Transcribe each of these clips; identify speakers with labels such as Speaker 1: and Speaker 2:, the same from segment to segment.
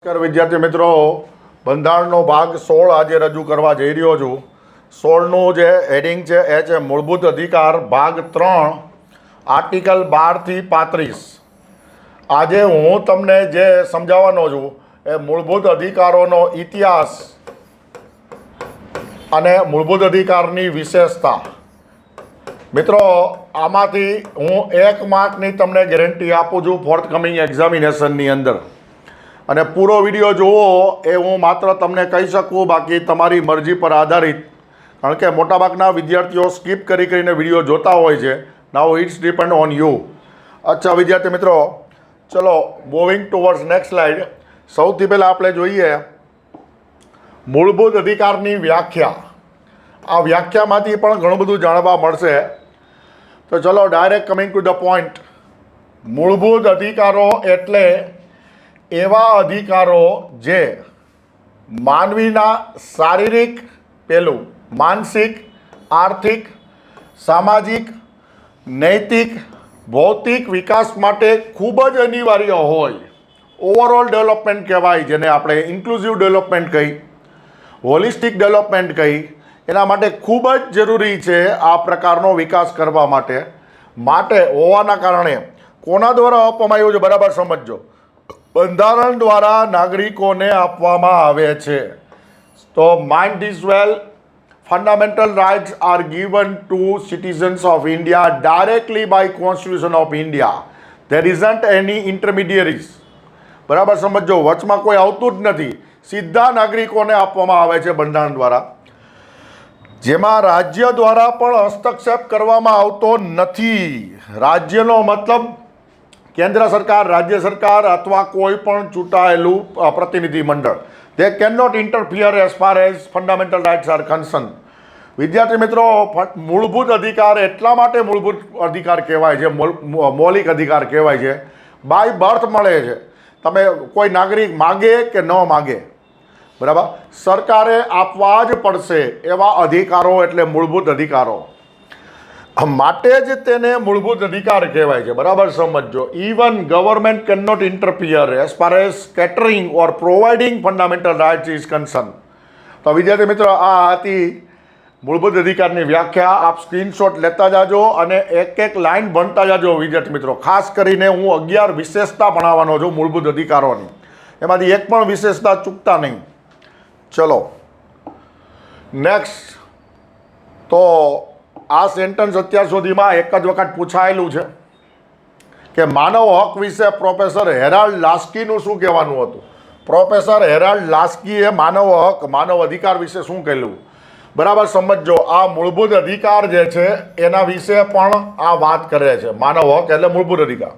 Speaker 1: નમસ્કાર વિદ્યાર્થી મિત્રો, બંધારણનો ભાગ 16 આજે રજૂ કરવા જઈ રહ્યો છું. 16નું જે હેડિંગ છે એ છે મૂળભૂત અધિકાર ભાગ 3 આર્ટિકલ 12 થી 35. આજે હું તમને જે સમજાવવાનો છું એ મૂળભૂત અધિકારોનો ઇતિહાસ અને મૂળભૂત અધિકારની વિશેષતા. મિત્રો, આમાંથી હું 1 માર્કની તમને ગેરંટી આપું છું ફોર્થ કમિંગ એક્ઝામિનેશનની અંદર. અને પૂરો વિડીયો જુઓ એ હું માત્ર તમને કહી શકું, બાકી તમારી મરજી પર આધારિત. કારણ કે મોટાભાગના વિદ્યાર્થીઓ સ્કીપ કરીને વિડીયો જોતા હોય છે. નાઉ ઇટ્સ ડિપેન્ડ ઓન યુ. અચ્છા વિદ્યાર્થી મિત્રો, ચલો મૂવિંગ ટુવર્ડ્સ નેક્સ્ટ સ્લાઇડ. સૌથી પહેલાં આપણે જોઈએ મૂળભૂત અધિકારની વ્યાખ્યા. આ વ્યાખ્યામાંથી પણ ઘણું બધું જાણવા મળશે. તો ચલો direct coming to the point. મૂળભૂત અધિકારો એટલે એવા અધિકારો જે માનવીના શારીરિક, પહેલું માનસિક, આર્થિક, સામાજિક, નૈતિક, ભૌતિક વિકાસ માટે ખૂબ જ અનિવાર્ય હોય. ઓવરઓલ ડેવલપમેન્ટ કહેવાય, જેને આપણે ઇન્ક્લુઝિવ ડેવલપમેન્ટ કહી, હોલિસ્ટિક ડેવલપમેન્ટ કહી. એના માટે ખૂબ જ જરૂરી છે આ પ્રકારનો વિકાસ કરવા માટે હોવાના કારણે કોના દ્વારા આપવામાં આવ્યું છે બરાબર સમજજો. બંધારણ દ્વારા નાગરિકોને આપવામાં આવે છે. તો mind this well. Fundamental rights are given to citizens of India directly by constitution of India. There isn't any intermediaries. બરાબર સમજો, વચમાં કોઈ આવતું જ નથી. સીધા નાગરિકોને આપવામાં આવે છે બંધારણ દ્વારા, જેમાં રાજ્ય દ્વારા પણ હસ્તક્ષેપ કરવામાં આવતો નથી. રાજ્યનો મતલબ કેન્દ્ર સરકાર, રાજ્ય સરકાર અથવા કોઈ પણ ચૂંટાયેલું પ્રતિનિધિ મંડળ. They can not interfere as far as fundamental rights are concern. વિદ્યાર્થી મિત્રો, મૂળભૂત અધિકાર એટલા માટે મૂળભૂત અધિકાર કહેવાય છે, મૌલિક અધિકાર કહેવાય છે. બાય બર્થ મળે છે. તમે કોઈ નાગરિક માગે કે ન માગે, બરાબર, સરકારે આપવા જ પડશે એવા અધિકારો એટલે મૂળભૂત અધિકારો. માટે જ તેને મૂળભૂત અધિકાર કહેવાય છે. બરાબર સમજો. Even government can not interfere as far as catering or providing fundamental rights is concern. તો વિદ્યાર્થી મિત્રો, આ હતી મૂળભૂત અધિકારની વ્યાખ્યા. આપ સ્ક્રીનશોટ લેતા જાજો અને એક લાઈન ભણતા જાજો વિદ્યાર્થી મિત્રો. ખાસ કરીને હું 11 વિશેષતા ભણાવવાનો છું મૂળભૂત અધિકારોની. એમાંથી એક પણ વિશેષતા ચૂકતા નહીં. ચલો નેક્સ્ટ. તો આ સેન્ટન્સ અત્યાર સુધીમાં એક જ વખત પૂછાયેલું છે કે માનવ હક વિશે પ્રોફેસર હેરાલ્ડ લાસ્કીનું શું કહેવાનું હતું. પ્રોફેસર હેરાલ્ડ લાસ્કીએ માનવ હક, માનવ અધિકાર વિશે શું કહેલું બરાબર સમજો. આ મૂળભૂત અધિકાર જે છે એના વિશે પણ આ વાત કરે છે. માનવ હક એટલે મૂળભૂત અધિકાર.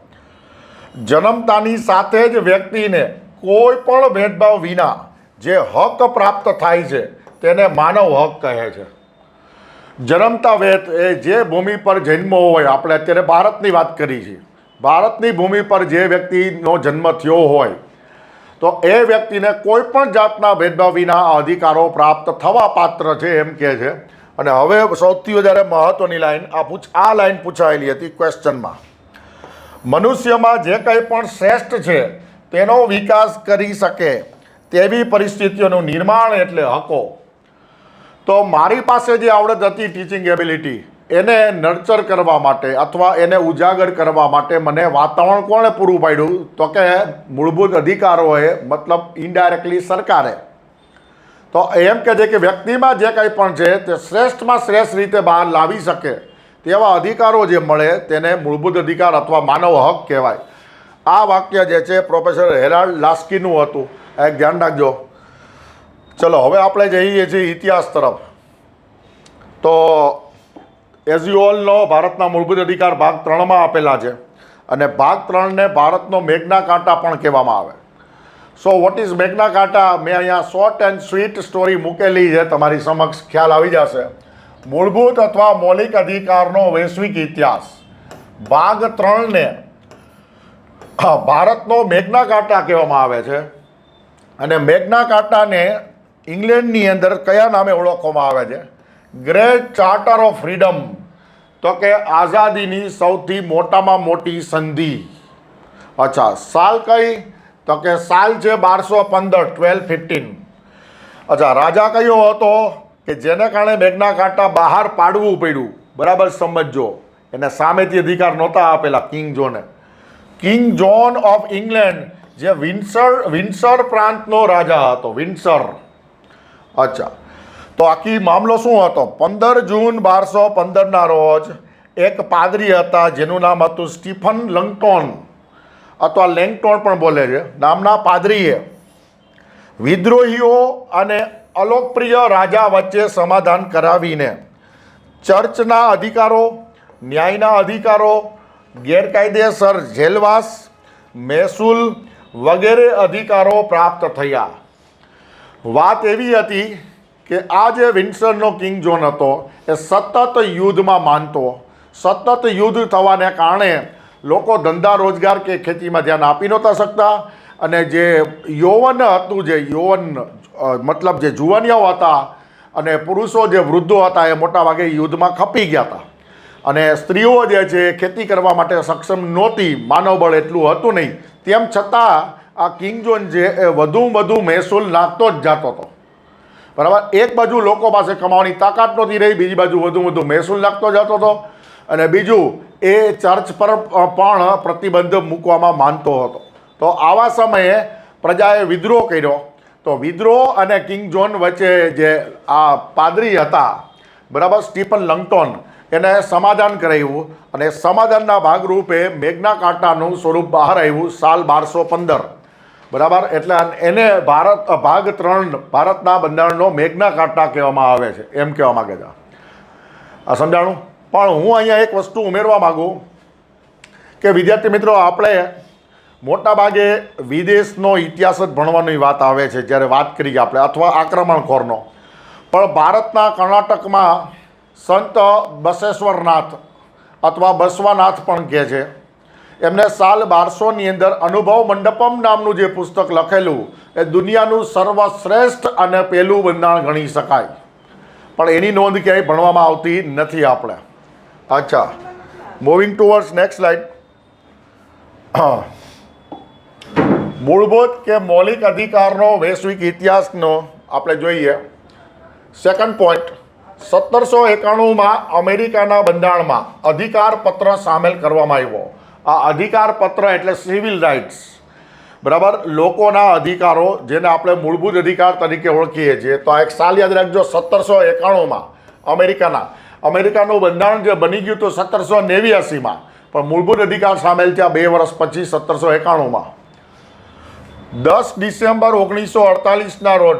Speaker 1: જન્મતાની સાથે જ વ્યક્તિને કોઈ પણ ભેદભાવ વિના જે હક પ્રાપ્ત થાય છે તેને માનવ હક કહે છે. જન્મતા વેત એ જે ભૂમિ પર જન્મ હોય, આપણે અત્યારે ભારતની વાત કરી છે, ભારતની ભૂમિ પર જે વ્યક્તિનો જન્મ થયો હોય તો એ વ્યક્તિને કોઈ પણ જાતના ભેદભાવ વિના અધિકારો પ્રાપ્ત થવા પાત્ર છે એમ કહે છે. અને હવે સૌથી વધારે મહત્વની લાઈન, આ લાઈન પૂછાયેલી હતી ક્વેશ્ચનમાં. મનુષ્યમાં જે કંઈ પણ શ્રેષ્ઠ છે તેનો વિકાસ કરી શકે તેવી પરિસ્થિતિઓનું નિર્માણ એટલે હકો. તો મારી પાસે જે આવડત હતી ટીચિંગ એબિલિટી, એને નર્ચર કરવા માટે અથવા એને ઉજાગર કરવા માટે મને વાતાવરણ કોણે પૂરું પાડ્યું? તો કે મૂળભૂત અધિકારોએ, મતલબ ઇનડાયરેક્ટલી સરકારે. તો એમ કહે છે કે વ્યક્તિમાં જે કંઈ પણ છે તે શ્રેષ્ઠમાં શ્રેષ્ઠ રીતે બહાર લાવી શકે તેવા અધિકારો જે મળે તેને મૂળભૂત અધિકાર અથવા માનવ હક કહેવાય. આ વાક્ય જે છે પ્રોફેસર હેરાલ્ડ લાસ્કીનું હતું. એક ધ્યાન રાખજો. ચલો હવે આપણે જઈએ છીએ ઇતિહાસ તરફ. તો એઝ યુ ઓલ નો, ભારતના મૂળભૂત અધિકાર ભાગ 3માં આપેલા છે અને ભાગ 3ને ભારતનો મેગ્ના કાર્ટા પણ કહેવામાં આવે. So what is Magna Carta? મેં અહીંયા શોર્ટ એન્ડ સ્વીટ સ્ટોરી મૂકેલી છે, તમારી સમક્ષ ખ્યાલ આવી જશે. મૂળભૂત અથવા મૌલિક અધિકારનો વૈશ્વિક ઇતિહાસ ભાગ 3ને ભારતનો મેગ્ના કાર્ટા કહેવામાં આવે છે. અને મેગ્ના કાર્ટાને ઇંગ્લેન્ડની અંદર કયા નામે ઓળખવામાં આવે છે? Great charter of freedom. તો કે આઝાદીની સૌથી મોટામાં મોટી સંધિ. અચ્છા, સાલ કઈ? તો કે સાલ છે 1215, 1215. અચ્છા, રાજા કયો હતો કે જેને કારણે મેગ્ના કાર્ટા બહાર પાડવું પડ્યું? બરાબર સમજો, એને સામેથી અધિકાર નહોતા આપેલા કિંગ જોને. કિંગ જોન ઓફ ઇંગ્લેન્ડ, જે વિન્સર પ્રાંતનો રાજા હતો, વિન્સર. અચ્છા, તો આખી મામલો શું હતો? 15 જૂન 1215ના રોજ એક પાદરી હતા જેનું નામ હતું સ્ટીફન લંગટોન અથવા લેંગટોન પણ બોલે છે, નામના પાદરીએ વિદ્રોહીઓ અને અલોકપ્રિય રાજા વચ્ચે સમાધાન કરાવીને ચર્ચના અધિકારો, ન્યાયના અધિકારો, ગેરકાયદેસર જેલવાસ, મહેસૂલ વગેરે અધિકારો પ્રાપ્ત થયા. વાત એવી હતી કે આ જે વિન્સરનો કિંગ જોન હતો એ સતત યુદ્ધમાં માનતો. સતત યુદ્ધ થવાને કારણે લોકો ધંધા રોજગાર કે ખેતીમાં ધ્યાન આપી નહોતા શકતા, અને જે યૌવન હતું, જે યૌવન મતલબ જે જુવાનિયાઓ હતા અને પુરુષો જે વૃદ્ધો હતા એ મોટાભાગે યુદ્ધમાં ખપી ગયા હતા, અને સ્ત્રીઓ જે છે ખેતી કરવા માટે સક્ષમ નહોતી, માનવબળ એટલું હતું નહીં. તેમ છતાં આ કિંગ જોન છે એ વધુ મહેસૂલ નાખતો જ જતો હતો. બરાબર, એક બાજુ લોકો પાસે કમાવાની તાકાત નહોતી રહી, બીજી બાજુ વધુ મહેસૂલ નાખતો જતો હતો, અને બીજું એ ચર્ચ પર પણ પ્રતિબંધ મૂકવામાં માનતો હતો. તો આવા સમયે પ્રજાએ વિદ્રોહ કર્યો. તો વિદ્રોહ અને કિંગ જોન વચ્ચે જે આ પાદરી હતા, બરાબર, સ્ટીફન લંગટોન, એને સમાધાન કરાવ્યું, અને સમાધાનના ભાગરૂપે મેગ્ના કાર્ટાનું સ્વરૂપ બહાર આવ્યું સાલ 1215. બરાબર, એટલે એને ભાગ 3 ભારતના બંધારણનો મેગ્ના કાર્ટા કહેવામાં આવે છે, એમ કહેવા માગે છે. આ સમજાણું? પણ હું અહીંયા એક વસ્તુ ઉમેરવા માગું કે વિદ્યાર્થી મિત્રો, આપણે મોટાભાગે વિદેશનો ઇતિહાસ જ ભણવાની વાત આવે છે જ્યારે વાત કરીએ આપણે, અથવા આક્રમણખોરનો. પણ ભારતના કર્ણાટકમાં સંત બસેશ્વરનાથ અથવા બસવાનાથ પણ કહે છે, એમને સાલ 1200ની અંદર અનુભવ મંડપમ નામનું જે પુસ્તક લખેલું એ દુનિયાનું સર્વશ્રેષ્ઠ અને પહેલું બંધારણ ગણી શકાય, પણ એની નોંધ ક્યાંય ભણવામાં આવતી નથી આપણે. અચ્છા, મૂવિંગ ટુવર્ડ્સ નેક્સ્ટ સ્લાઇડ. મૂળભૂત કે મૌલિક અધિકારનો વૈશ્વિક ઇતિહાસનો આપણે જોઈએ. સેકન્ડ પોઈન્ટ, 1791માં અમેરિકાના બંધારણમાં અધિકાર પત્ર સામેલ કરવામાં આવ્યો. આ અધિકાર પત્ર એટલે સિવિલ રાઇટ્સ, બરાબર, લોકોના અધિકારો, જેને આપણે મૂળભૂત અધિકાર તરીકે ઓળખીએ છીએ. તો આ એક સાલ યાદ રાખજો, 1791માં અમેરિકાનું બંધારણ જે બની ગયું હતું 1789માં, પણ મૂળભૂત અધિકાર સામેલ થયા 2 વર્ષ પછી 1791માં. 10 ડિસેમ્બર 1948ના રોજ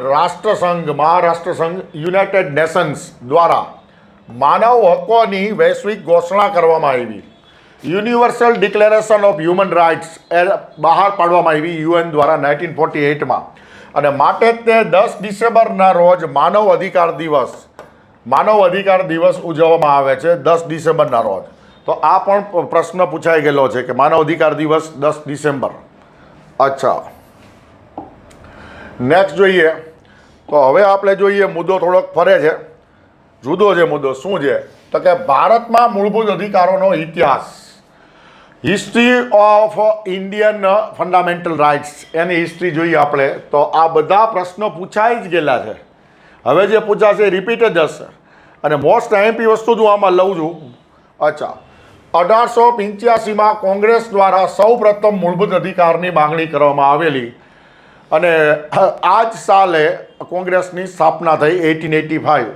Speaker 1: મહારાષ્ટ્રસંઘ યુનાઇટેડ નેશન્સ દ્વારા માનવ હકોની વૈશ્વિક ઘોષણા કરવામાં આવી. Universal Declaration of Human Rights એ બહાર પાડવામાં આવી યુએન દ્વારા 1948માં, અને માટે તે 10 ડિસેમ્બરના રોજ માનવ અધિકાર દિવસ ઉજવવામાં આવે છે, 10 ડિસેમ્બરના રોજ. તો આ પણ પ્રશ્ન પૂછાઈ ગયેલો છે કે માનવ અધિકાર દિવસ 10 ડિસેમ્બર. અચ્છા, નેક્સ્ટ જોઈએ. તો હવે આપણે જોઈએ, મુદ્દો થોડોક ફરે છે, જુદો છે મુદ્દો. શું છે? તો કે ભારતમાં મૂળભૂત અધિકારોનો ઇતિહાસ, history of Indian fundamental rights, એની હિસ્ટ્રી જોઈએ આપણે. તો આ બધા પ્રશ્નો પૂછાઈ જ ગયેલા છે, હવે જે પૂછાશે એ રિપીટ જ હશે, અને મોસ્ટ આઈએમપી વસ્તુ જ હું આમાં લઉં છું. અચ્છા, 1885માં કોંગ્રેસ દ્વારા સૌ પ્રથમ મૂળભૂત અધિકારની માગણી કરવામાં આવેલી, અને આ જ સાલે કોંગ્રેસની સ્થાપના થઈ 1885.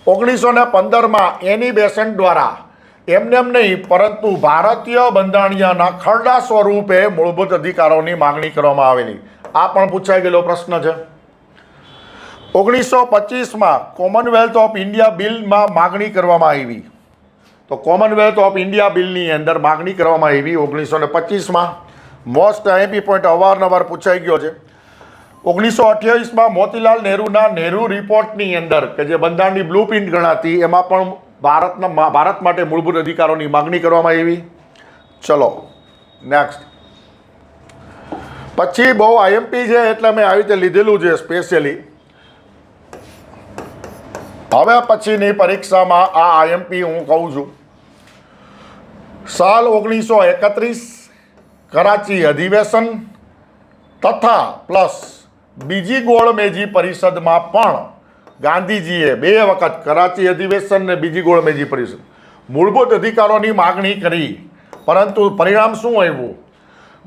Speaker 1: 1915માં એની બેસન્ટ દ્વારા એમ નહીં પરંતુ ભારતીય બંધારણીયના ખરડા સ્વરૂપે મૂળભૂત અધિકારોની માગણી કરવામાં આવેલી. આ પણ પૂછાઈ ગયેલો પ્રશ્ન છે. 1925માં કોમનવેલ્થ ઓફ ઇન્ડિયા બિલમાં માગણી કરવામાં આવી. તો કોમનવેલ્થ ઓફ ઇન્ડિયા બિલની અંદર માગણી કરવામાં આવી 1925માં. મોસ્ટ આઈએમપી પોઈન્ટ અવારનવાર પૂછાઈ ગયો છે. 1928માં મોતીલાલ નહેરુના નહેરુ રિપોર્ટની અંદર, કે જે બંધારણની બ્લુ પ્રિન્ટ ગણાતી, એમાં પણ ભારત માટે મૂળભૂત અધિકારોની માગણી કરવામાં આવી. ચલો નેક્સ્ટ. પછી બહુ આઈએમપી છે એટલે મેં આવી રીતે લીધેલું છે સ્પેશિયલી. હવે પછીની પરીક્ષામાં આ આઈએમપી હું કહું છું. સાલ 1931 કરાચી અધિવેશન, તથા પ્લસ બીજી ગોળમેજી પરિષદમાં પણ ગાંધીજીએ 2 વખત કરાચી અધિવેશન ને બીજી ગોળમેજી પરિષદ મૂળભૂત અધિકારોની માગણી કરી, પરંતુ પરિણામ શું આવ્યું?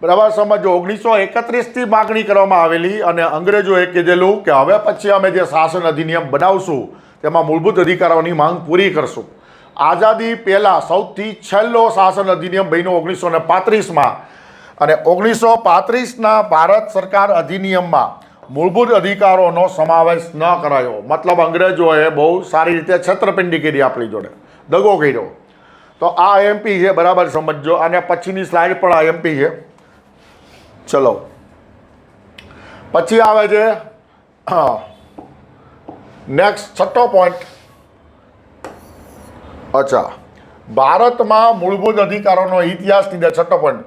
Speaker 1: બરાબર સમજો. 1931થી માગણી કરવામાં આવેલી અને અંગ્રેજોએ કીધેલું કે હવે પછી અમે જે શાસન અધિનિયમ બનાવશું તેમાં મૂળભૂત અધિકારોની માંગ પૂરી કરશું. આઝાદી પહેલાં સૌથી છેલ્લો શાસન અધિનિયમ બન્યો 1935માં, અને 1935ના ભારત સરકાર અધિનિયમમાં મૂળભૂત અધિકારોનો સમાવેશ ન કરાયો. મતલબ અંગ્રેજોએ બહુ સારી રીતે છેતરપિંડી કરી આપણી જોડે, દગો કર્યો. તો આ આઈએમપી છે, બરાબર સમજો. અને પછીની સ્લાઇડ પણ આઈએમપી છે. ચલો પછી આવે છે નેક્સ્ટ 6થો પોઈન્ટ. અચ્છા, ભારતમાં મૂળભૂત અધિકારોનો ઇતિહાસની અંદર 6થો પોઈન્ટ.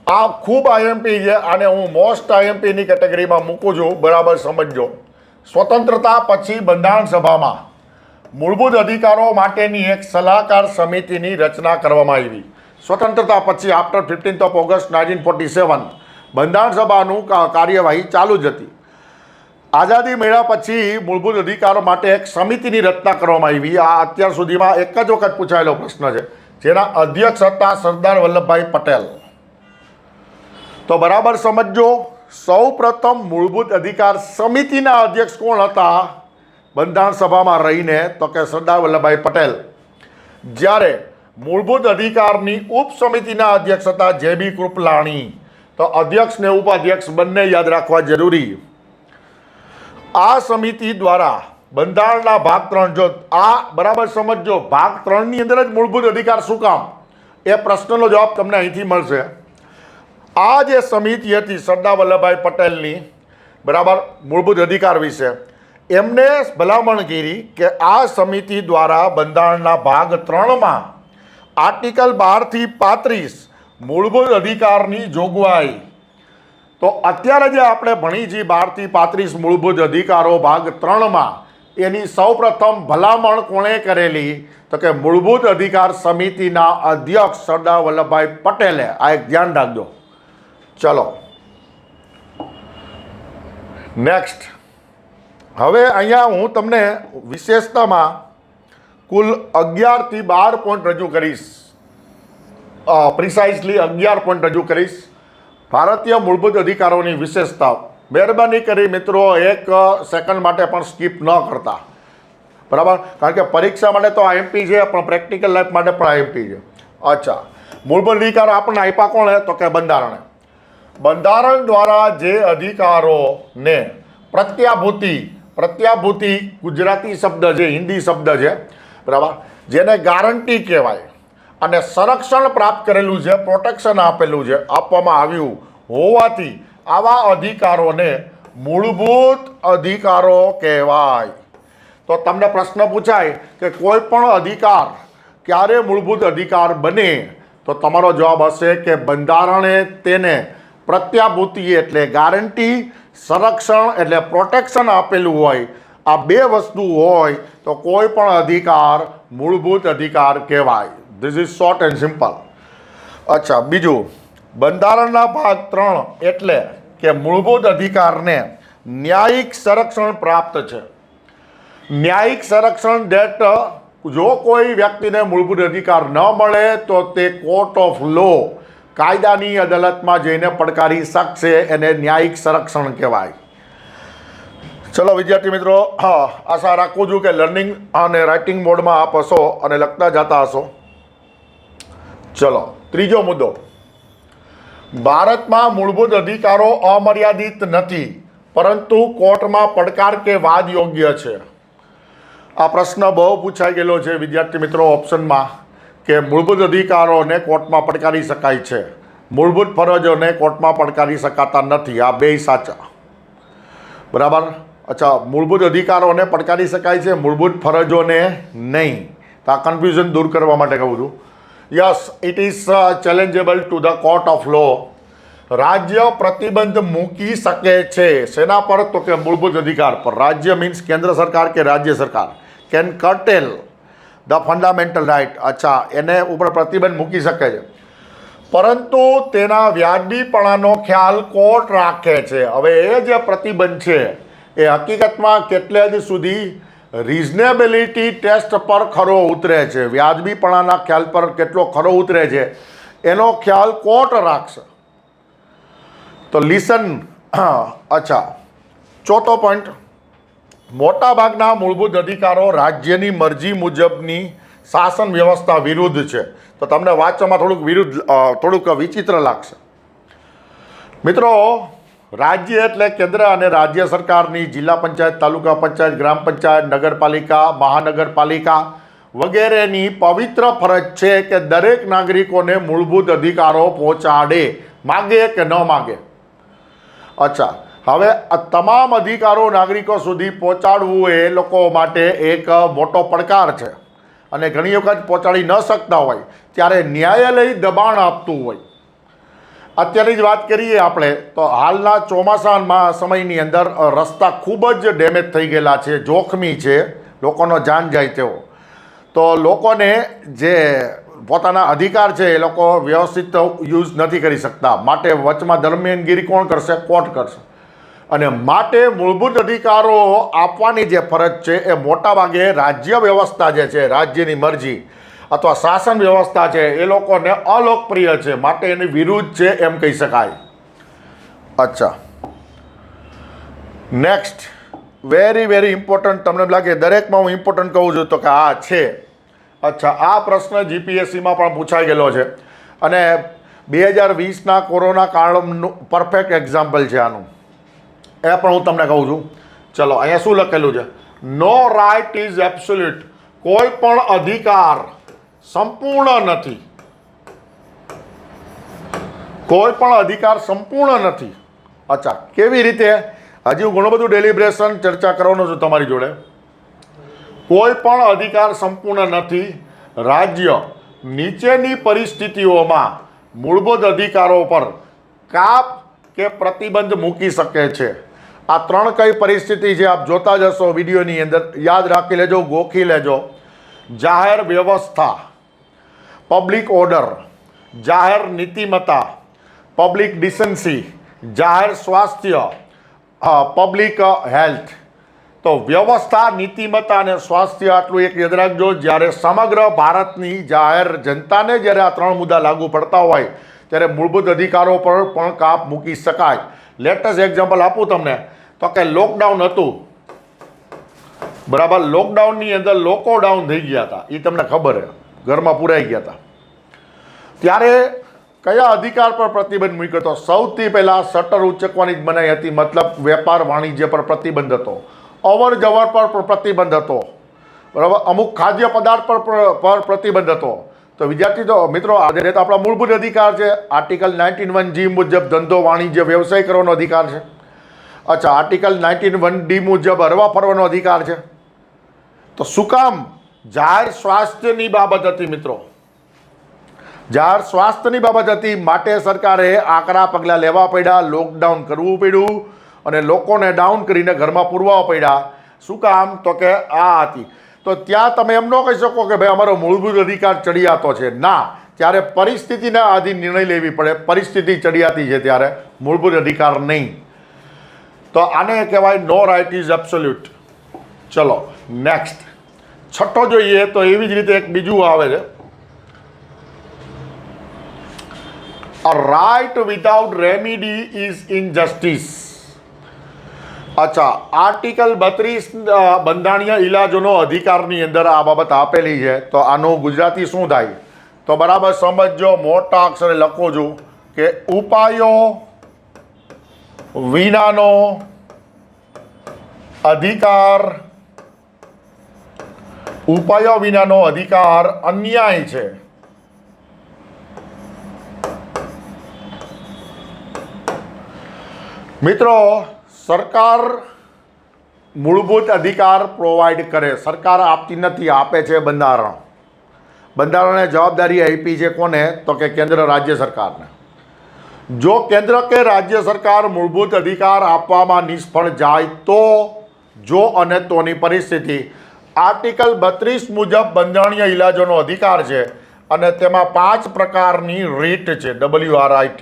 Speaker 1: આ ખૂબ આઈએમપી છે, આને હું મોસ્ટ આઈએમપીની કેટેગરીમાં મૂકું છું, બરાબર સમજો. સ્વતંત્રતા પછી બંધારણ સભામાં મૂળભૂત અધિકારો માટેની એક સલાહકાર સમિતિની રચના કરવામાં આવી. સ્વતંત્રતા પછી આફ્ટર 15th ઓગસ્ટ 1947 બંધારણ સભાનું કાર્યવાહી ચાલુ જ હતી. આઝાદી મળ્યા પછી મૂળભૂત અધિકારો માટે એક સમિતિની રચના કરવામાં આવી. આ અત્યાર સુધીમાં એક જ વખત પૂછાયેલો પ્રશ્ન છે, જેના અધ્યક્ષ હતા સરદાર વલ્લભભાઈ પટેલ. તો બરાબર સમજો. સૌ પ્રથમ મૂળભૂત અધિકાર સમિતિના અધ્યક્ષ કોણ હતા બંધારણ સભામાં રહીને? તો કે સરદાર વલ્લભભાઈ પટેલ. જ્યારે મૂળભૂત અધિકારની ઉપસમિતિના અધ્યક્ષ હતા જેબી કૃપલાણી. તો અધ્યક્ષ ને ઉપાધ્યક્ષ બંને યાદ રાખવા જરૂરી. આ સમિતિ દ્વારા બંધારણના ભાગ 3, જો આ બરાબર સમજો, ભાગ 3ની અંદર જ મૂળભૂત અધિકાર શું કામ, એ પ્રશ્નનો જવાબ તમને અહીંથી મળશે. આ જે સમિતિ હતી સરદાર વલ્લભભાઈ પટેલની, બરાબર, મૂળભૂત અધિકાર વિશે, એમને ભલામણ કરી કે આ સમિતિ દ્વારા બંધારણના ભાગ 3માં આર્ટિકલ 12 થી 35 મૂળભૂત અધિકારની જોગવાઈ. તો અત્યારે જે આપણે ભણી છીએ 12 થી 35 મૂળભૂત અધિકારો ભાગ 3માં, એની સૌપ્રથમ ભલામણ કોણે કરેલી? તો કે મૂળભૂત અધિકાર સમિતિના અધ્યક્ષ સરદાર વલ્લભભાઈ પટેલે. આ એક ધ્યાન રાખજો. ચલો નેક્સ્ટ. હવે અહીંયા હું તમને વિશેષતામાં કુલ 11 થી 12 પોઈન્ટ રજૂ કરીશ. પ્રિસાઇઝલી 11 પોઈન્ટ રજૂ કરીશ. ભારતીય મૂળભૂત અધિકારોની વિશેષતા. મહેરબાની કરી મિત્રો 1 સેકન્ડ માટે પણ સ્કીપ ન કરતા, બરાબર, કારણ કે પરીક્ષા માટે તો આઈએમપી છે, પણ પ્રેક્ટિકલ લાઈફ માટે પણ આઈએમપી છે. અચ્છા, મૂળભૂત અધિકારો આપણને આપ્યા કોણે? તો કે બંધારણે. બંધારણ દ્વારા જે અધિકારોને પ્રત્યાભૂતિ ગુજરાતી શબ્દ છે, હિન્દી શબ્દ છે, બરાબર, જેને ગારંટી કહેવાય, અને સંરક્ષણ પ્રાપ્ત કરેલું છે, પ્રોટેક્શન આપેલું છે, આપવામાં આવ્યું હોવાથી આવા અધિકારોને મૂળભૂત અધિકારો કહેવાય. તો તમને પ્રશ્ન પૂછાય કે કોઈ પણ અધિકાર ક્યારે મૂળભૂત અધિકાર બને? તો તમારો જવાબ હશે કે બંધારણે તેને પ્રત્યાભૂતિ એટલે ગારંટી, સંરક્ષણ એટલે પ્રોટેક્શન આપેલું હોય. આ 2 વસ્તુ હોય તો કોઈ પણ અધિકાર મૂળભૂત અધિકાર કહેવાય. This is short and simple. અચ્છા, બીજું, બંધારણના ભાગ 3 એટલે કે મૂળભૂત અધિકારને ન્યાયિક સંરક્ષણ પ્રાપ્ત છે. ન્યાયિક સંરક્ષણ ડેટ, જો કોઈ વ્યક્તિને મૂળભૂત અધિકાર ન મળે તો તે કોર્ટ ઓફ લો, કાયદાની અદાલતમાં જઈને પડકારી શકશે. એને ન્યાયિક સંરક્ષણ કહેવાય. ચલો વિદ્યાર્થી મિત્રો, આશા રાખું છું કે લર્નિંગ અને રાઇટિંગ મોડમાં આપ હશો અને લખતા જતા હશો. ચલો ત્રીજો મુદ્દો. ભારતમાં મૂળભૂત અધિકારો અમર્યાદિત નથી, પરંતુ કોર્ટમાં પડકાર કે વાદ યોગ્ય છે. આ પ્રશ્ન બહુ પૂછાઈ ગયેલો છે વિદ્યાર્થી મિત્રો ઓપ્શનમાં, કે મૂળભૂત અધિકારોને કોર્ટમાં પડકારી શકાય છે, મૂળભૂત ફરજોને કોર્ટમાં પડકારી શકાતા નથી. આ 2 સાચા, બરાબર. અચ્છા, મૂળભૂત અધિકારોને પડકારી શકાય છે, મૂળભૂત ફરજોને નહીં. તો આ કન્ફ્યુઝન દૂર કરવા માટે કહું છું. Yes, it is challengeable to the court of law. રાજ્ય પ્રતિબંધ મૂકી શકે છે શેના પર? તો કે મૂળભૂત અધિકાર પર. રાજ્ય મીન્સ કેન્દ્ર સરકાર કે રાજ્ય સરકાર can curtail the fundamental right. અચ્છા, એને ઉપર પ્રતિબંધ મૂકી શકે છે. પરંતુ તેના વ્યાજબીપણાનો ખ્યાલ કોર્ટ રાખે છે. હવે એ જે પ્રતિબંધ છે એ હકીકતમાં કેટલે હદ સુધી રિઝનેબિલિટી ટેસ્ટ પર ખરો ઉતરે છે, વ્યાજબીપણાના ખ્યાલ પર કેટલો ખરો ઉતરે છે એનો ખ્યાલ કોર્ટ રાખશે. તો લિસન. અચ્છા, ચોથો પોઈન્ટ, મોટાભાગના મૂળભૂત અધિકારો રાજ્યની મરજી મુજબની શાસન વ્યવસ્થા વિરુદ્ધ છે. તો તમને વાંચવામાં થોડુંક વિચિત્ર લાગશે. મિત્રો, રાજ્ય એટલે કેન્દ્ર અને રાજ્ય સરકારની જિલ્લા પંચાયત, તાલુકા પંચાયત, ગ્રામ પંચાયત, નગરપાલિકા, મહાનગરપાલિકા વગેરેની પવિત્ર ફરજ છે કે દરેક નાગરિકોને મૂળભૂત અધિકારો પહોંચાડે, માગે કે ન માગે. અચ્છા, હવે આ તમામ અધિકારો નાગરિકો સુધી પહોંચાડવું એ લોકો માટે એક મોટો પડકાર છે અને ઘણી વખત પહોંચાડી ન શકતા હોય ત્યારે ન્યાયાલય દબાણ આપતું હોય. અત્યારની જ વાત કરીએ આપણે તો હાલના ચોમાસામાં સમયની અંદર રસ્તા ખૂબ જ ડેમેજ થઈ ગયેલા છે, જોખમી છે, લોકોનો જાન જાય તેવો. તો લોકોને જે પોતાના અધિકાર છે એ લોકો વ્યવસ્થિત યુઝ નથી કરી શકતા, માટે વચમાં દરમિયાનગીરી કોણ કરશે? કોર્ટ કરશે. અને માટે મૂળભૂત અધિકારો આપવાની જે ફરજ છે એ મોટાભાગે રાજ્ય વ્યવસ્થા જે છે, રાજ્યની મરજી અથવા શાસન વ્યવસ્થા છે એ લોકોને અલોકપ્રિય છે, માટે એની વિરુદ્ધ છે એમ કહી શકાય. અચ્છા, નેક્સ્ટ, વેરી ઇમ્પોર્ટન્ટ. તમને લાગે દરેકમાં હું ઇમ્પોર્ટન્ટ કહું છું તો કે આ છે. અચ્છા, આ પ્રશ્ન જીપીએસસીમાં પણ પૂછાઈ ગયેલો છે અને 2020ના કોરોના કાળનું પરફેક્ટ એક્ઝામ્પલ છે આનું. એ પણ હું તમને કહું છું. ચલો, અહીંયા શું લખેલું છે? નો રાઇટ ઇઝ એબ્સોલ્યુટ. કોઈ પણ અધિકાર સંપૂર્ણ નથી. કોઈ પણ અધિકાર સંપૂર્ણ નથી. અચ્છા, કેવી રીતે? હજી હું ઘણું બધું ડેલિબ્રેશન ચર્ચા કરવાનો છું તમારી જોડે. કોઈ પણ અધિકાર સંપૂર્ણ નથી. રાજ્ય નીચેની પરિસ્થિતિઓમાં મૂળભૂત અધિકારો પર કાપ કે પ્રતિબંધ મૂકી શકે છે. આ ત્રણ કઈ પરિસ્થિતિ છે આપ જોતા જશો વિડીયોની અંદર, યાદ રાખી લેજો, ગોખી લેજો. જાહેર વ્યવસ્થા, પબ્લિક ઓર્ડર, જાહેર નીતિમત્તા, પબ્લિક ડિસન્સી, જાહેર સ્વાસ્થ્ય, પબ્લિક હેલ્થ. તો વ્યવસ્થા, નીતિમત્તા અને સ્વાસ્થ્ય, આટલું એક યાદ રાખજો. જ્યારે સમગ્ર ભારતની જાહેર જનતાને જ્યારે આ ત્રણ મુદ્દા લાગુ પડતા હોય ત્યારે મૂળભૂત અધિકારો પર પણ કાપ મૂકી શકાય. લેટેસ્ટ એક્ઝામ્પલ આપું તમને તો કે લોકડાઉન હતું, બરાબર? લોકડાઉનની અંદર લોકો ડાઉન થઈ ગયા હતા, એ તમને ખબર છે, ઘરમાં પુરાઈ ગયા હતા. ત્યારે કયા અધિકાર પર પ્રતિબંધ મૂક્યો હતો? સૌથી પહેલાં શટર ઉંચકવાની જ મનાઈ હતી, મતલબ વેપાર વાણિજ્ય પર પ્રતિબંધ હતો, અવર જવર પર પ્રતિબંધ હતો, બરાબર? અમુક ખાદ્ય પદાર્થ પર પ્રતિબંધ હતો. તો વિદ્યાર્થી મિત્રો, આજે તો આપણા મૂળભૂત અધિકાર છે. આર્ટિકલ 19(1) મુજબ ધંધો, વાણિજ્ય, વ્યવસાય કરવાનો અધિકાર છે. અચ્છા, આર્ટિકલ 19(1) મુજબ હરવા ફરવાનો અધિકાર છે. તો શું કામ? જાહેર સ્વાસ્થ્યની બાબત હતી મિત્રો, જાહેર સ્વાસ્થ્યની બાબત હતી, માટે સરકારે આકરા પગલાં લેવા પડ્યા, લોકડાઉન કરવું પડ્યું અને લોકોને ડાઉન કરીને ઘરમાં પૂરવા પડ્યા. શું કામ? તો કે આ હતી. તો ત્યાં તમે એમ ન કહી શકો કે ભાઈ અમારો મૂળભૂત અધિકાર ચડિયાતો છે. ના, ત્યારે પરિસ્થિતિના આધીન નિર્ણય લેવી પડે. પરિસ્થિતિ ચડિયાતી છે ત્યારે મૂળભૂત અધિકાર નહીં. તો આને કહેવાય નો રાઇટ ઇઝ એબ્સોલ્યુટ. ચલો નેક્સ્ટ, છઠ્ઠો જોઈએ તો એવી જ રીતે એક બીજું આવે છે, a right without remedy is injustice. અચ્છા, આર્ટિકલ 32 બંધારણીય ઇલાજોનો અધિકારની અંદર આ બાબત આપેલી છે. તો આનું ગુજરાતી શું થાય? તો બરાબર સમજો, મોટા અક્ષરે લખું છું કે ઉપાયો વિનાનો અધિકાર, ઉપાયો વિનાનો અધિકાર અન્યાય છે. મિત્રો, સરકાર મૂળભૂત અધિકાર પ્રોવાઈડ કરે, સરકાર આપતી નથી, આપે છે બંધારણ. બંધારણે જવાબદારી આપી છે કોને? તો કે કેન્દ્ર રાજ્ય સરકારને. જો કેન્દ્ર કે રાજ્ય સરકાર મૂળભૂત અધિકાર આપવામાં નિષ્ફળ જાય તો જો અને તોની પરિસ્થિતિ આર્ટિકલ 32 મુજબ બંધારણીય ઇલાજોનો અધિકાર છે અને તેમાં 5 પ્રકારની રીત છે, WRIT.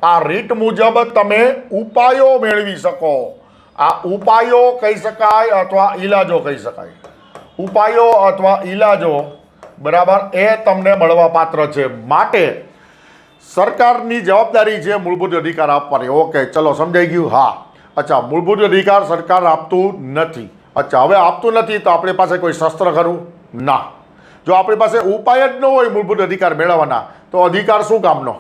Speaker 1: આ રીત મુજબ તમે ઉપાયો મેળવી શકો. આ ઉપાયો કહી શકાય અથવા ઈલાજો કહી શકાય. ઉપાયો અથવા ઈલાજો બરાબર એ તમને મળવાપાત્ર છે. માટે સરકારની જવાબદારી છે મૂળભૂત અધિકાર આપવાની. ઓકે, ચલો સમજાઈ ગયું. હા, અચ્છા, મૂળભૂત અધિકાર સરકાર આપતું નથી. અચ્છા, હવે આપતું નથી તો આપણી પાસે કોઈ શસ્ત્ર ખરું? ના. જો આપણી પાસે ઉપાય જ ન હોય મૂળભૂત અધિકાર મેળવવાના તો અધિકાર શું કામનો?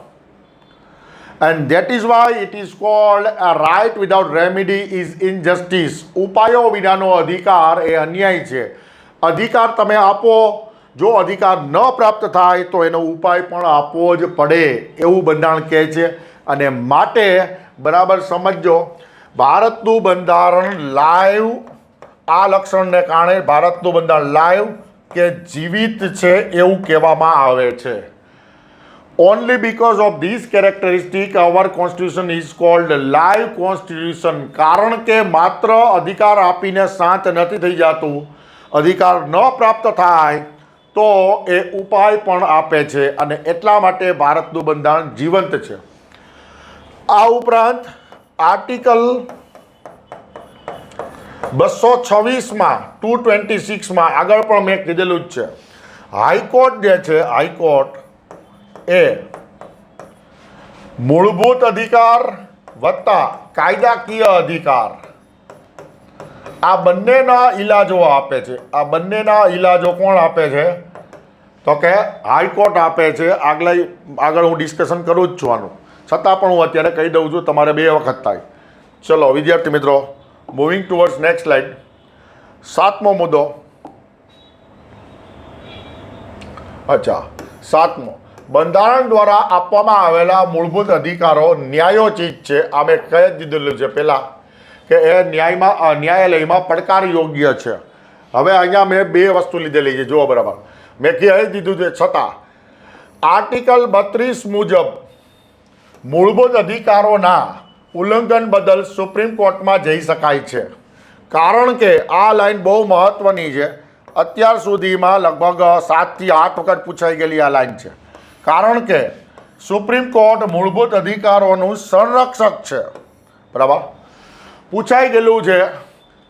Speaker 1: And that is why it is called a right without remedy is injustice. ઉપાયો વિનાનો અધિકાર એ અન્યાય છે. અધિકાર તમે આપો, જો અધિકાર ન પ્રાપ્ત થાય તો એનો ઉપાય પણ આપવો જ પડે એવું બંધારણ કહે છે. અને માટે બરાબર સમજો, ભારતનું બંધારણ લાઈવ, આ લક્ષણને કારણે ભારતનું બંધારણ લાઈવ કે જીવિત છે એવું કહેવામાં આવે છે. Only because of this characteristic our constitution is called live constitution. કારણ કે માત્ર અધિકાર આપીને શાંત નથી થઈ જતું. અધિકાર ન પ્રાપ્ત થાય તો એ ઉપાય પણ આપે છે અને એટલા માટે ભારતનું બંધારણ જીવંત છે. આ ઉપરાંત આર્ટિકલ 226માં 226માં આગળ પણ મેં કીધેલું જ છે, હાઈકોર્ટ જે છે, હાઈકોર્ટ એ મૂળભૂત અધિકાર વત્તા કાયદાકીય અધિકાર આ બંનેના ઈલાજો આપે છે. આ બંનેના ઈલાજો કોણ આપે છે? તો કે હાઈકોર્ટ આપે છે. આગળ હું ડિસ્કશન કરું જ છું આનું, છતાં પણ હું અત્યારે કહી દઉં છું, તમારે 2 વખત થાય. ચલો વિદ્યાર્થી મિત્રો, મૂવિંગ ટુવર્ડ્સ નેક્સ્ટ સ્લાઇડ. 7મો મુદ્દો. અચ્છા, 7મો, બંધારણ દ્વારા આપવામાં આવેલા મૂળભૂત અધિકારો ન્યાયોચિત છે. આ મેં કહી જ દીધેલું છે પહેલાં કે એ ન્યાયાલયમાં પડકાર યોગ્ય છે. હવે અહીંયા મેં 2 વસ્તુ લીધેલી છે, જુઓ બરાબર, મેં કહી દીધું છે. છતાં આર્ટિકલ 32 મુજબ મૂળભૂત અધિકારોના ઉલ્લંઘન બદલ સુપ્રીમ કોર્ટમાં જઈ શકાય છે. કારણ કે આ લાઈન બહુ મહત્વની છે. અત્યાર સુધીમાં લગભગ 7 થી 8 વખત પૂછાઈ ગયેલી આ લાઈન છે. કારણ કે સુપ્રીમ કોર્ટ મૂળભૂત અધિકારોનું સંરક્ષક છે. બરાબર, પૂછાઈ ગયેલું છે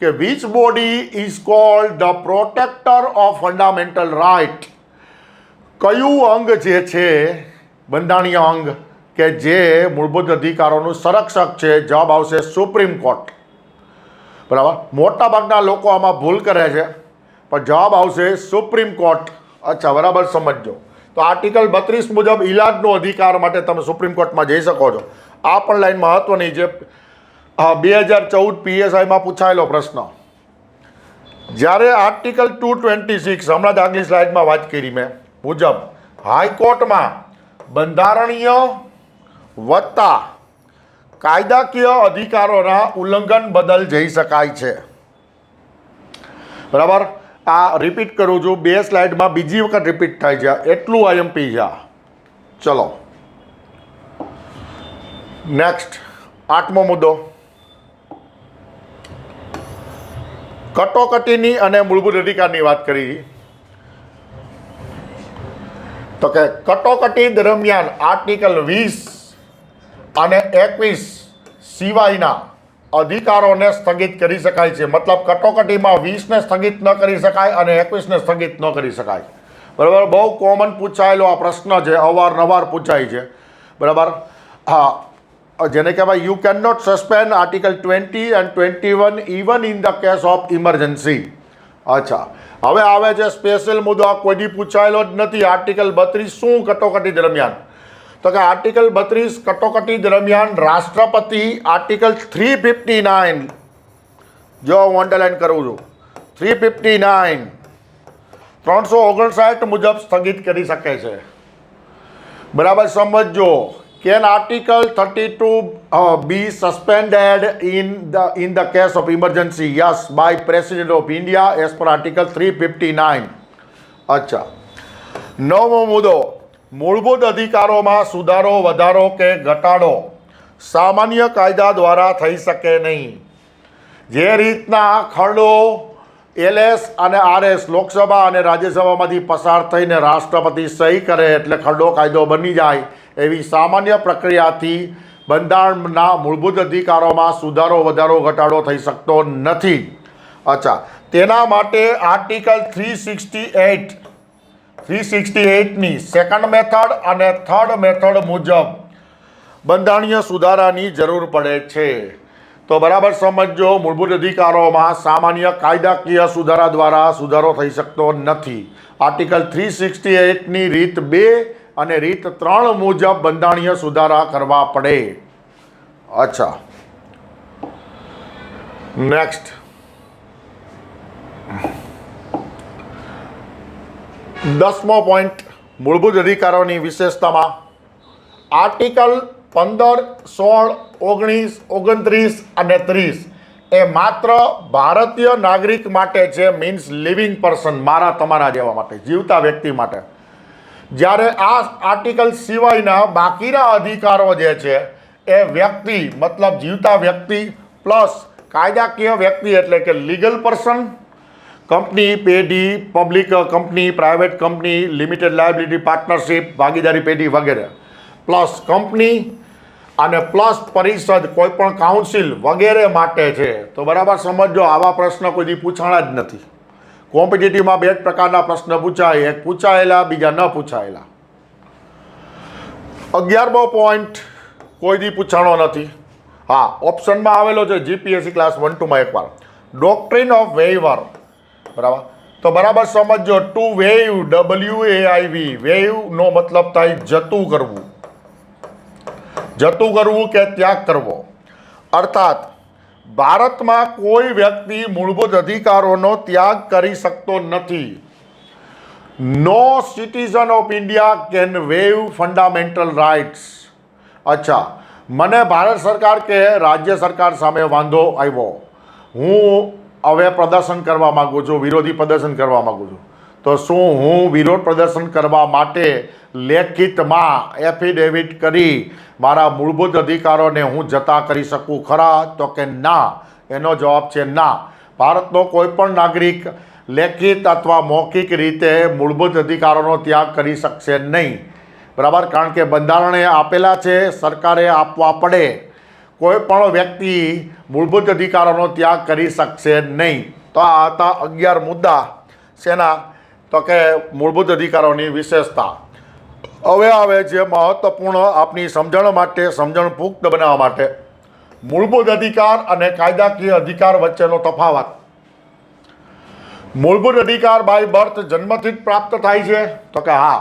Speaker 1: કે which body is called the protector of fundamental right. કયું અંગ જે છે બંધારણીય અંગ કે જે મૂળભૂત અધિકારોનું સંરક્ષક છે? જવાબ આવશે સુપ્રીમ કોર્ટ. બરાબર, મોટાભાગના લોકો આમાં ભૂલ કરે છે પણ જવાબ આવશે સુપ્રીમ કોર્ટ. અચ્છા, બરાબર સમજજો. તો આર્ટિકલ 32 મુજબ ઇલાજનો અધિકાર માટે તમે સુપ્રીમ કોર્ટમાં જઈ શકો છો. આ પણ લાઈન મહત્વની છે. 2014 PSIમાં પૂછાયેલો પ્રશ્ન. જ્યારે આર્ટિકલ 226 હમણાં જ આગલી સ્લાઇડમાં વાત કરી મેં મુજબ હાઈકોર્ટમાં બંધારણીય વત્તા કાયદાકીય અધિકારોના ઉલ્લંઘન બદલ જઈ શકાય છે. બરાબર, આ રિપીટ કરું છું, 2 સ્લાઇડમાં બીજી વખત રિપીટ થાય છે, એટલું IMP છે. ચલો નેક્સ્ટ, 8મો મુદ્દો. કટોકટીની અને મૂળભૂત અધિકારની વાત કરી. તો કે કટોકટી દરમિયાન આર્ટિકલ 20 અને 21 સિવાયના અધિકારોને સ્થગિત કરી શકાય છે. મતલબ કટોકટીમાં 20ને સ્થગિત ન કરી શકાય અને 21ને સ્થગિત ન કરી શકાય. બરાબર, બહુ કોમન પૂછાયેલો આ પ્રશ્ન છે, અવારનવાર પૂછાય છે. બરાબર, હા, જેને કહેવાય you can not suspend article 20 and 21 even in the case of emergency. અચ્છા, હવે આવે છે સ્પેશિયલ મુદ્દો, આ કોઈ દી પૂછાયેલો જ નથી. આર્ટિકલ 32 શું કટોકટી દરમિયાન? તો કે આર્ટિકલ 32 કટોકટી દરમિયાન રાષ્ટ્રપતિ આર્ટિકલ 359, જો હું અંડરલાઇન કરું છું, 359 359 મુજબ સ્થગિત કરી શકે છે. બરાબર સમજો. Can Article 32 be suspended in the case of emergency? Yes, by President of India as per Article 359. અચ્છા, 9મો મુદ્દો. મૂળભૂત અધિકારોમાં સુધારો, વધારો કે ઘટાડો સામાન્ય કાયદા દ્વારા થઈ શકે નહીં. જે રીતના ખરડો LS અને RS લોકસભા અને રાજ્યસભામાંથી પસાર થઈને રાષ્ટ્રપતિ સહી કરે એટલે ખરડો કાયદો બની જાય એવી સામાન્ય પ્રક્રિયાથી બંધારણના મૂળભૂત અધિકારોમાં સુધારો વધારો ઘટાડો થઈ શકતો નથી. અચ્છા, તેના માટે આર્ટિકલ 368ની સેકન્ડ મેથડ અને થર્ડ મેથડ મુજબ બંધારણીય સુધારાની જરૂર પડે છે. તો બરાબર સમજો, મૂળભૂત અધિકારોમાં સામાન્ય કાયદાકીય સુધારા દ્વારા સુધારો થઈ શકતો નથી. આર્ટિકલ 368ની રીત 2 અને રીત 3 મુજબ બંધારણીય સુધારા કરવા પડે. અચ્છા, નેક્સ્ટ 10મો પોઈન્ટ મૂળભૂત અધિકારોની વિશેષતામાં આર્ટિકલ 15, 16, 19, 29 અને 30 એ માત્ર ભારતીય નાગરિક માટે છે, મીન્સ લિવિંગ પર્સન, મારા તમારા જેવા માટે, જીવતા વ્યક્તિ માટે. જ્યારે આ આર્ટિકલ સિવાયના બાકીના અધિકારો જે છે એ વ્યક્તિ મતલબ જીવતા વ્યક્તિ પ્લસ કાયદાકીય વ્યક્તિ એટલે કે લીગલ પર્સન, કંપની, પેઢી, public company, private company, limited liability partnership, ભાગીદારી પેઢી વગેરે, પ્લસ કંપની અને પ્લસ પરિષદ, કોઈ પણ કાઉન્સિલ વગેરે માટે છે. તો બરાબર સમજો, આવા પ્રશ્ન કોઈ દી પૂછાણા જ નથી. કોમ્પિટિટિવમાં 2 પ્રકારના પ્રશ્ન પૂછાય, એક પૂછાયેલા, બીજા ન પૂછાયેલા. 11મો પોઈન્ટ કોઈ દી પૂછાણો નથી. હા, ઓપ્શનમાં આવેલો છે GPSC ક્લાસ 1-2માં એકવાર, ડોક્ટ્રિન ઓફ વેઇવર. બરાબર, તો બરાબર સમજો, ટુ વેઇવ, WAIV, વેઇવનો મતલબ થાય જતું કરવું, જતું કરવું કે ત્યાગ કરવો. અર્થાત ભારતમાં કોઈ વ્યક્તિ મૂળભૂત અધિકારોનો ત્યાગ કરી શકતો નથી. No citizen of India can waive fundamental rights. અચ્છા, મને ભારત સરકાર કે રાજ્ય સરકાર સામે વાંધો આવ્યો, હું હવે પ્રદર્શન કરવા માગું છું, વિરોધી પ્રદર્શન કરવા માગું છું, તો શું હું વિરોધ પ્રદર્શન કરવા માટે લેખિતમાં એફિડેવિટ કરી મારા મૂળભૂત અધિકારોને હું જતા કરી શકું ખરા? તો કે ના. એનો જવાબ છે ના. ભારતનો કોઈ પણ નાગરિક લેખિત અથવા મૌખિક રીતે મૂળભૂત અધિકારોનો ત્યાગ કરી શકશે નહીં. બરાબર, કારણ કે બંધારણે આપેલા છે, સરકારે આપવા પડે. કોઈ પણ વ્યક્તિ મૂળભૂત અધિકારોનો ત્યાગ કરી શકશે નહીં. તો આ હતા 11 મુદ્દા. શેના? તો કે મૂળભૂત અધિકારોની વિશેષતા. હવે આવે છે મહત્વપૂર્ણ આપની સમજણ માટે, સમજણ પુખ્ત બનાવવા માટે, મૂળભૂત અધિકાર અને કાયદાકીય અધિકાર વચ્ચેનો તફાવત. મૂળભૂત અધિકાર બાય બર્થ જન્મથી જ પ્રાપ્ત થાય છે? તો કે હા.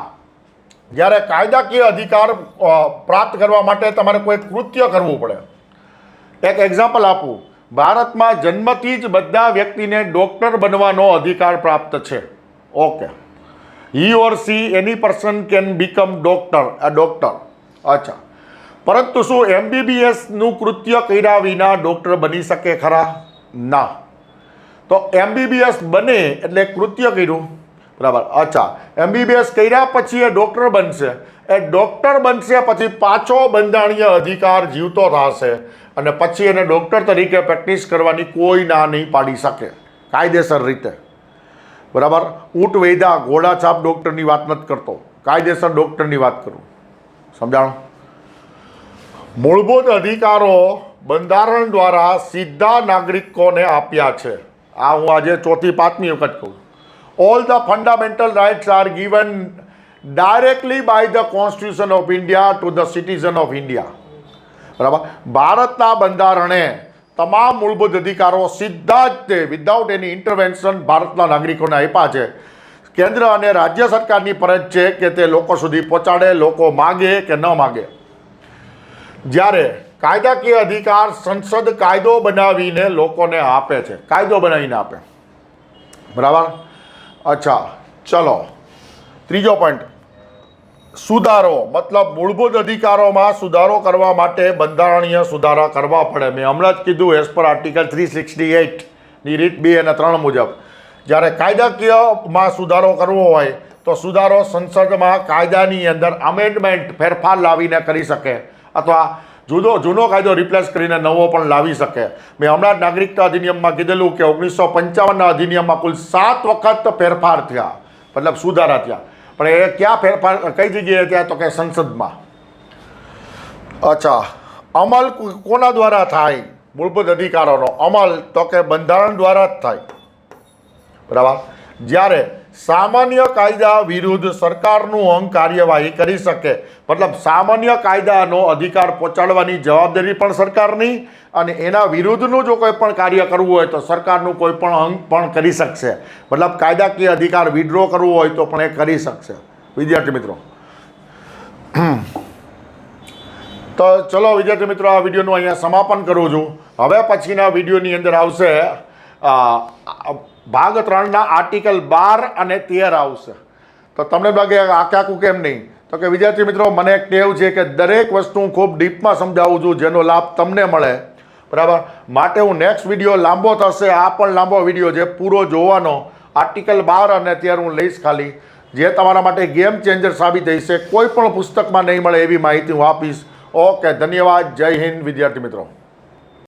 Speaker 1: જ્યારે કાયદાકીય અધિકાર પ્રાપ્ત કરવા માટે તમારે કોઈ કૃત્ય કરવું પડે. એક એક્ઝામ્પલ આપું, ભારતમાં જન્મથી જ બધા વ્યક્તિને ડૉક્ટર બનવાનો અધિકાર પ્રાપ્ત છે. Okay, he or she any person can become doctor, a doctor. અચ્છા, પરંતુ શું MBBSનું કૃત્ય કર્યા વિના ડૉક્ટર બની શકે ખરા? ના. તો MBBS બને એટલે કૃત્ય કર્યું, બરાબર. અચ્છા, MBBS કર્યા પછી એ ડૉક્ટર બનશે. એ ડૉક્ટર બનશે પછી પાછો બંધારણીય અધિકાર જીવતો થશે અને પછી એને ડૉક્ટર તરીકે પ્રેક્ટિસ કરવાની કોઈ ના નહીં પાડી શકે કાયદેસર રીતે. બરાબર, ઊંટ વૈદા ઘોડા છાપ ડૉક્ટરની વાત નથી કરતો, કાયદેસર ડૉક્ટરની વાત કરું. સમજાણું? મૂળભૂત અધિકારો બંધારણ દ્વારા સીધા નાગરિકોને આપ્યા છે. આ હું આજે 4થી 5મી વખત કહું. All the fundamental rights are given directly by the constitution of India to the citizen of India. બરાબર, ભારતના બંધારણે તમામ મૂળભૂત અધિકારો સીધા જ તે વિધાઉટ એની ઇન્ટરવેન્શન ભારતના નાગરિકોને આપ્યા છે. કેન્દ્ર અને રાજ્ય સરકારની ફરજ છે કે તે લોકો સુધી પહોંચાડે, લોકો માગે કે ન માગે. જ્યારે કાયદાકીય અધિકાર સંસદ કાયદો બનાવીને લોકોને આપે છે, કાયદો બનાવીને આપે. બરાબર. અચ્છા, ચલો ત્રીજો પોઈન્ટ, સુધારો મતલબ મૂળભૂત અધિકારોમાં સુધારો કરવા માટે બંધારણીય સુધારા કરવા પડે. મેં હમણાં જ કીધું, એઝ પર આર્ટિકલ 368ની રીત 2 અને 3 મુજબ. જ્યારે કાયદાકીયમાં સુધારો કરવો હોય તો સુધારો સંસદમાં કાયદાની અંદર અમેન્ડમેન્ટ ફેરફાર લાવીને કરી શકે, અથવા જૂનો કાયદો રિપ્લેસ કરીને નવો પણ લાવી શકે. મેં હમણાં જ નાગરિકતા અધિનિયમમાં કીધેલું કે 1955ના અધિનિયમમાં કુલ 7 વખત ફેરફાર થયા, મતલબ સુધારા થયા. પણ એ ક્યાં ફેરફાર કઈ જગ્યાએ થયા તો કે સંસદમાં. અચ્છા, અમલ કોના દ્વારા થાય મૂળભૂત અધિકારોનો અમલ? તો કે બંધારણ દ્વારા જ થાય. બરાબર. જ્યારે સામાન્ય કાયદા વિરુદ્ધ સરકારનું અંગ કાર્યવાહી કરી શકે, મતલબ સામાન્ય કાયદાનો અધિકાર પહોંચાડવાની જવાબદારી પણ સરકારની, અને એના વિરુદ્ધનું જો કોઈ પણ કાર્ય કરવું હોય તો સરકારનું કોઈ પણ અંગ પણ કરી શકશે. મતલબ કાયદાકીય અધિકાર વિડ્રો કરવો હોય તો પણ એ કરી શકશે. વિદ્યાર્થી મિત્રો, તો ચલો વિદ્યાર્થી મિત્રો, આ વિડીયોનું અહીંયા સમાપન કરું છું. હવે પછીના વિડીયોની અંદર આવશે ભાગ 3ના આર્ટિકલ 12 અને 13 આવશે. તો તમને લાગે આખું કેમ નહીં? તો કે વિદ્યાર્થી મિત્રો, મને એક ટેવ છે કે દરેક વસ્તુ હું ખૂબ ડીપમાં સમજાવું છું જેનો લાભ તમને મળે. બરાબર. માટે હું નેક્સ્ટ વિડીયો લાંબો થશે, આ પણ લાંબો વિડીયો છે, પૂરો જોવાનો. આર્ટિકલ 12 અને 13 હું લઈશ ખાલી, જે તમારા માટે ગેમ ચેન્જર સાબિત થઈ છે. કોઈ પણ પુસ્તકમાં નહીં મળે એવી માહિતી હું આપીશ. ઓકે, ધન્યવાદ. જય હિન્દ વિદ્યાર્થી મિત્રો.